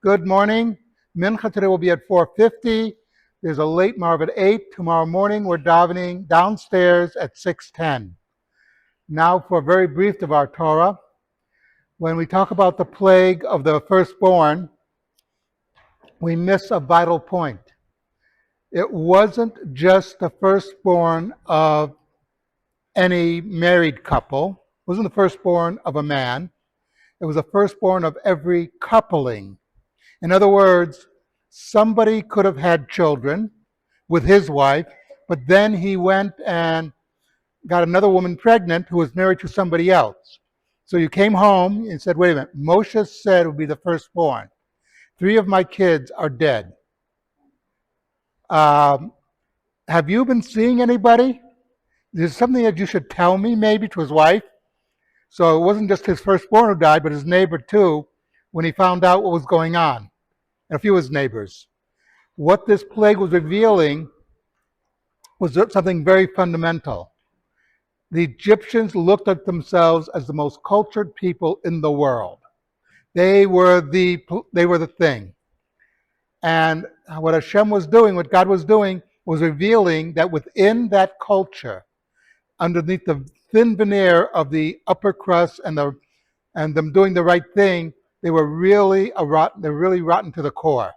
Good morning. Mincha today will be at 4:50. There's a late Marv at 8. Tomorrow morning we're davening downstairs at 6:10. Now for a very brief of our Torah. When we talk about the plague of the firstborn, we miss a vital point. It wasn't just the firstborn of any married couple. It wasn't the firstborn of a man. It was the firstborn of every coupling. In other words, somebody could have had children with his wife, but then he went and got another woman pregnant who was married to somebody else. So you came home and said, wait a minute, Moshe said it would be the firstborn. 3 of my kids are dead. Have you been seeing anybody? There's something that you should tell me, maybe, to his wife. So it wasn't just his firstborn who died, but his neighbor too, when he found out what was going on, and a few of his neighbors. What this plague was revealing was something very fundamental. The Egyptians looked at themselves as the most cultured people in the world. They were the thing. And what Hashem was doing, what God was doing, was revealing that within that culture, underneath the thin veneer of the upper crust and them doing the right thing, they were really rotten to the core.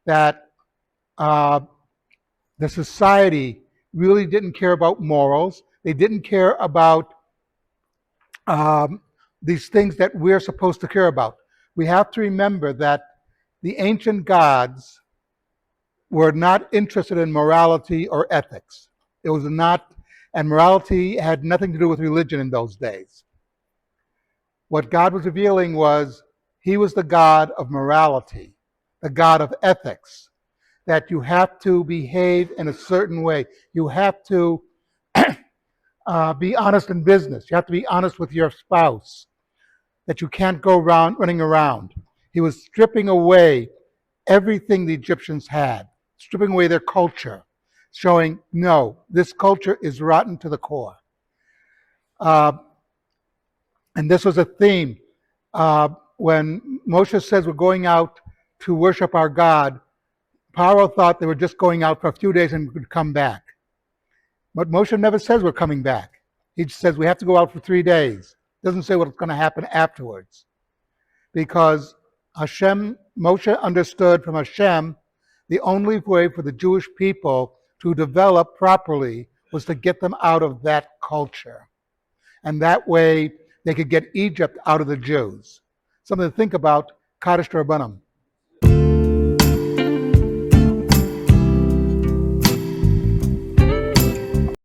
That the society really didn't care about morals. They didn't care about these things that we're supposed to care about. We have to remember that the ancient gods were not interested in morality or ethics. It was not, and morality had nothing to do with religion in those days. What God was revealing was he was the God of morality, the God of ethics, that you have to behave in a certain way. You have to be honest in business. You have to be honest with your spouse, that you can't go around running around. He was stripping away everything the Egyptians had, stripping away their culture, showing, no, this culture is rotten to the core. And this was a theme. When Moshe says we're going out to worship our God, Paro thought they were just going out for a few days and would come back. But Moshe never says we're coming back. He just says we have to go out for 3 days. Doesn't say what's going to happen afterwards. Because Moshe understood from Hashem, the only way for the Jewish people to develop properly was to get them out of that culture. And that way they could get Egypt out of the Jews. Something to think about, Kaddish Rabbanim.